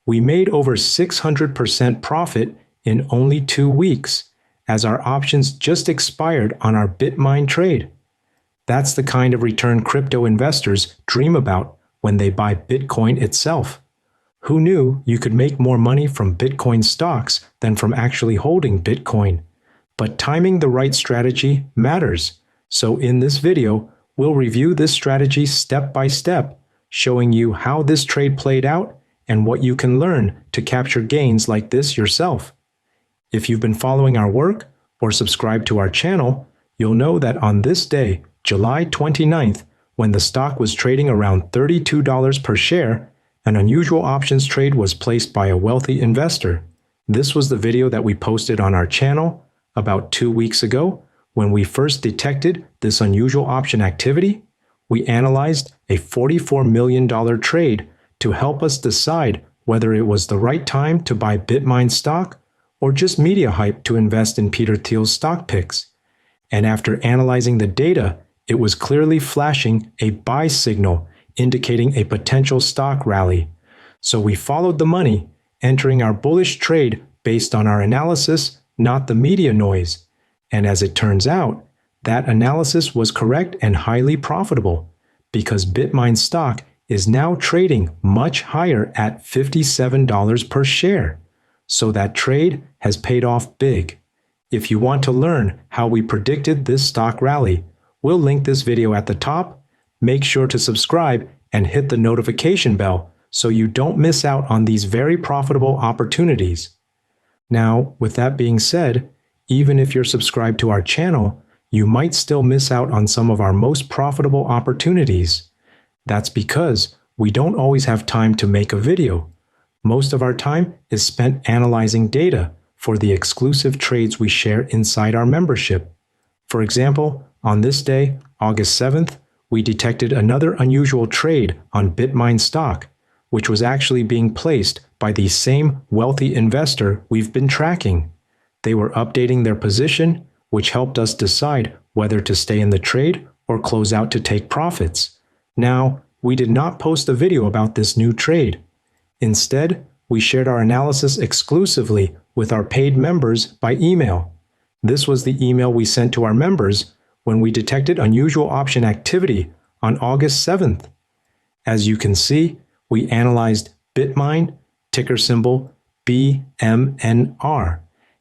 We made over 600% profit in only 2 weeks, as our options just expired on our BitMine trade. That's the kind of return crypto investors dream about when they buy Bitcoin itself. Who knew you could make more money from Bitcoin stocks than from actually holding Bitcoin? But timing the right strategy matters. So in this video, we'll review this strategy step by step, showing you how this trade played out and what you can learn to capture gains like this yourself. If you've been following our work or subscribed to our channel, you'll know that on this day, July 29th, when the stock was trading around $32 per share, an unusual options trade was placed by a wealthy investor. This was the video that we posted on our channel about 2 weeks ago when we first detected this unusual option activity. We analyzed a $44 million trade to help us decide whether it was the right time to buy BitMine stock or just media hype to invest in Peter Thiel's stock picks. And after analyzing the data, it was clearly flashing a buy signal indicating a potential stock rally. So we followed the money, entering our bullish trade based on our analysis, not the media noise. And as it turns out, that analysis was correct and highly profitable, because BitMine stock is now trading much higher at $57 per share. So that trade has paid off big. If you want to learn how we predicted this stock rally, we'll link this video at the top. Make sure to subscribe and hit the notification bell so you don't miss out on these very profitable opportunities. Now, with that being said, even if you're subscribed to our channel, you might still miss out on some of our most profitable opportunities. That's because we don't always have time to make a video. Most of our time is spent analyzing data for the exclusive trades we share inside our membership. For example, on this day, August 7th, we detected another unusual trade on BitMine stock, which was actually being placed by the same wealthy investor we've been tracking. They were updating their position, which helped us decide whether to stay in the trade or close out to take profits. Now, we did not post a video about this new trade. Instead, we shared our analysis exclusively with our paid members by email. This was the email we sent to our members when we detected unusual option activity on August 7th. As you can see, we analyzed BitMine, ticker symbol BMNR,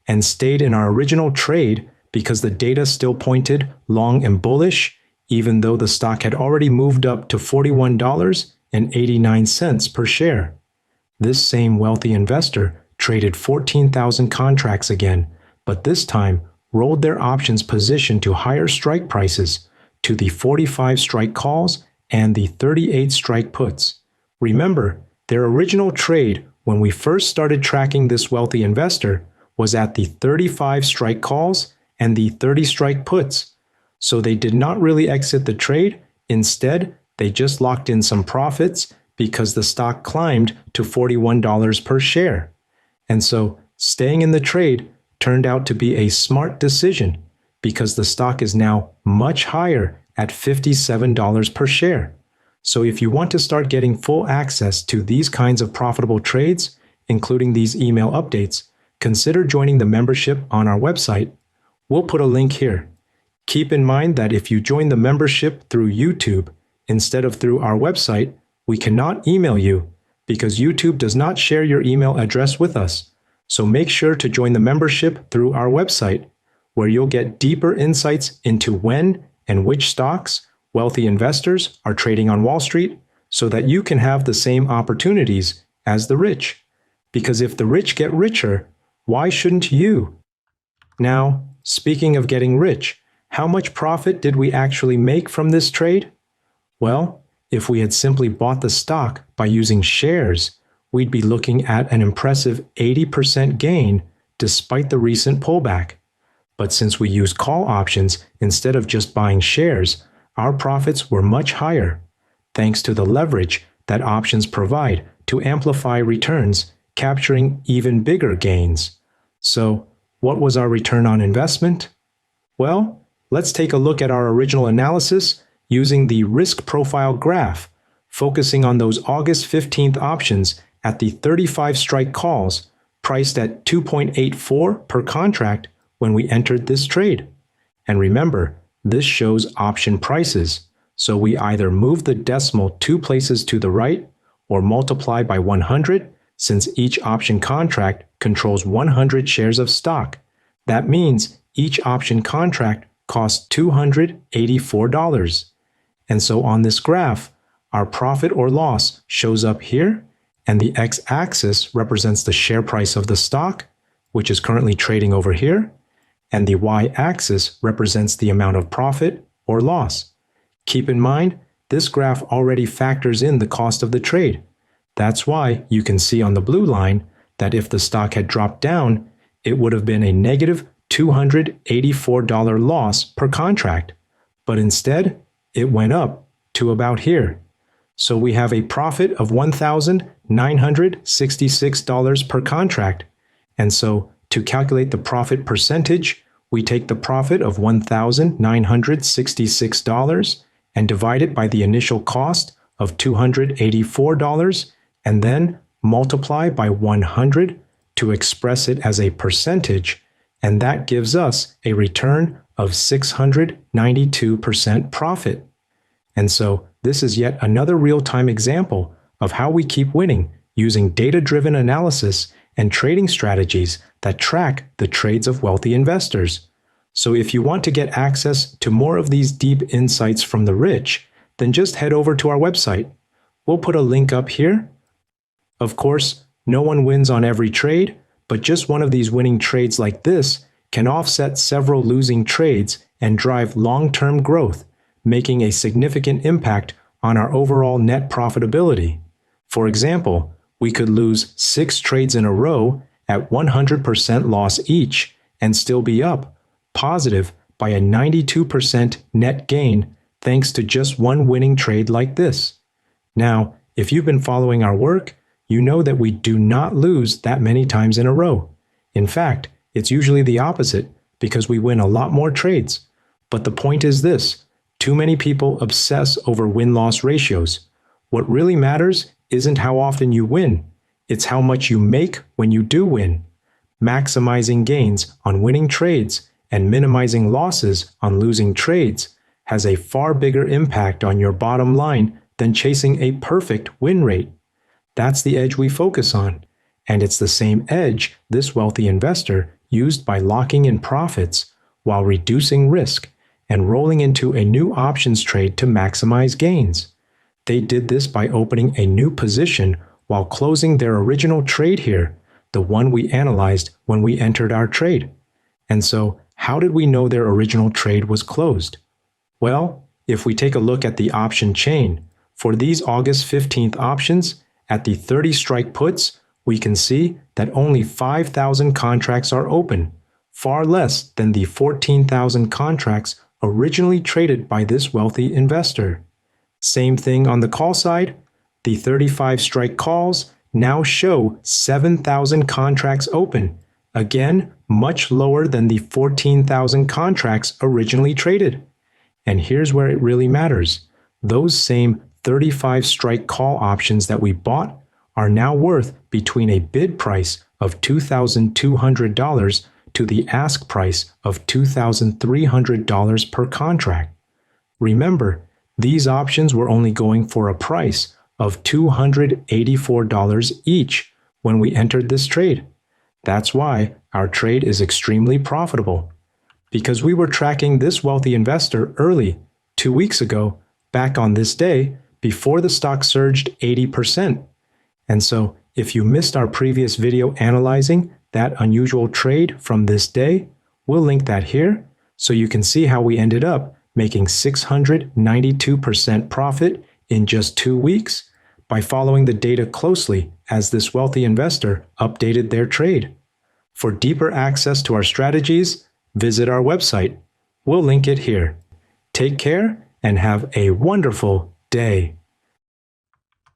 and stayed in our original trade because the data still pointed long and bullish, even though the stock had already moved up to $41.89 per share. This same wealthy investor traded 14,000 contracts again, but this time rolled their options position to higher strike prices, to the 45 strike calls and the 38 strike puts. Remember, their original trade when we first started tracking this wealthy investor was at the 35 strike calls and the 30 strike puts. So they did not really exit the trade. Instead, they just locked in some profits because the stock climbed to $41 per share. And so staying in the trade turned out to be a smart decision because the stock is now much higher at $57 per share. So if you want to start getting full access to these kinds of profitable trades, including these email updates, consider joining the membership on our website. We'll put a link here. Keep in mind that if you join the membership through YouTube instead of through our website, we cannot email you because YouTube does not share your email address with us. So make sure to join the membership through our website, where you'll get deeper insights into when and which stocks wealthy investors are trading on Wall Street so that you can have the same opportunities as the rich. Because if the rich get richer, why shouldn't you? Now, speaking of getting rich, how much profit did we actually make from this trade? Well, if we had simply bought the stock by using shares, we'd be looking at an impressive 80% gain despite the recent pullback. But since we used call options instead of just buying shares, our profits were much higher, thanks to the leverage that options provide to amplify returns, capturing even bigger gains. So, what was our return on investment? Well, let's take a look at our original analysis using the risk profile graph, focusing on those August 15th options at the 35 strike calls, priced at 2.84 per contract when we entered this trade. And remember, this shows option prices, so we either move the decimal 2 places to the right or multiply by 100 since each option contract controls 100 shares of stock. That means each option contract costs $284. And so on this graph, our profit or loss shows up here, and the x-axis represents the share price of the stock, which is currently trading over here, and the y-axis represents the amount of profit or loss. Keep in mind, this graph already factors in the cost of the trade. That's why you can see on the blue line that if the stock had dropped down, it would have been a negative $284 loss per contract. But instead, it went up to about here. So we have a profit of $1,966 per contract. And so to calculate the profit percentage, we take the profit of $1,966 and divide it by the initial cost of $284 and then multiply by 100 to express it as a percentage, and that gives us a return of 692% profit. And so this is yet another real-time example of how we keep winning using data-driven analysis and trading strategies that track the trades of wealthy investors. So if you want to get access to more of these deep insights from the rich, then just head over to our website. We'll put a link up here. Of course, no one wins on every trade, but just one of these winning trades like this can offset several losing trades and drive long-term growth, making a significant impact on our overall net profitability. For example, we could lose 6 trades in a row at 100% loss each and still be up, positive by a 92% net gain thanks to just one winning trade like this. Now, if you've been following our work, you know that we do not lose that many times in a row. In fact, it's usually the opposite because we win a lot more trades. But the point is this: too many people obsess over win-loss ratios. What really matters isn't how often you win, it's how much you make when you do win. Maximizing gains on winning trades and minimizing losses on losing trades has a far bigger impact on your bottom line than chasing a perfect win rate. That's the edge we focus on, and it's the same edge this wealthy investor used by locking in profits while reducing risk and rolling into a new options trade to maximize gains. They did this by opening a new position while closing their original trade here, the one we analyzed when we entered our trade. And so, how did we know their original trade was closed? Well, if we take a look at the option chain, for these August 15th options, at the 30 strike puts, we can see that only 5,000 contracts are open, far less than the 14,000 contracts originally traded by this wealthy investor. Same thing on the call side, the 35 strike calls now show 7,000 contracts open, again much lower than the 14,000 contracts originally traded. And here's where it really matters. Those same 35 strike call options that we bought are now worth between a bid price of $2,200 to the ask price of $2,300 per contract. Remember, these options were only going for a price of $284 each when we entered this trade. That's why our trade is extremely profitable. Because we were tracking this wealthy investor early, 2 weeks ago, back on this day, before the stock surged 80%. And so, if you missed our previous video analyzing that unusual trade from this day, we'll link that here so you can see how we ended up making 692% profit in just 2 weeks by following the data closely as this wealthy investor updated their trade. For deeper access to our strategies, visit our website. We'll link it here. Take care and have a wonderful day.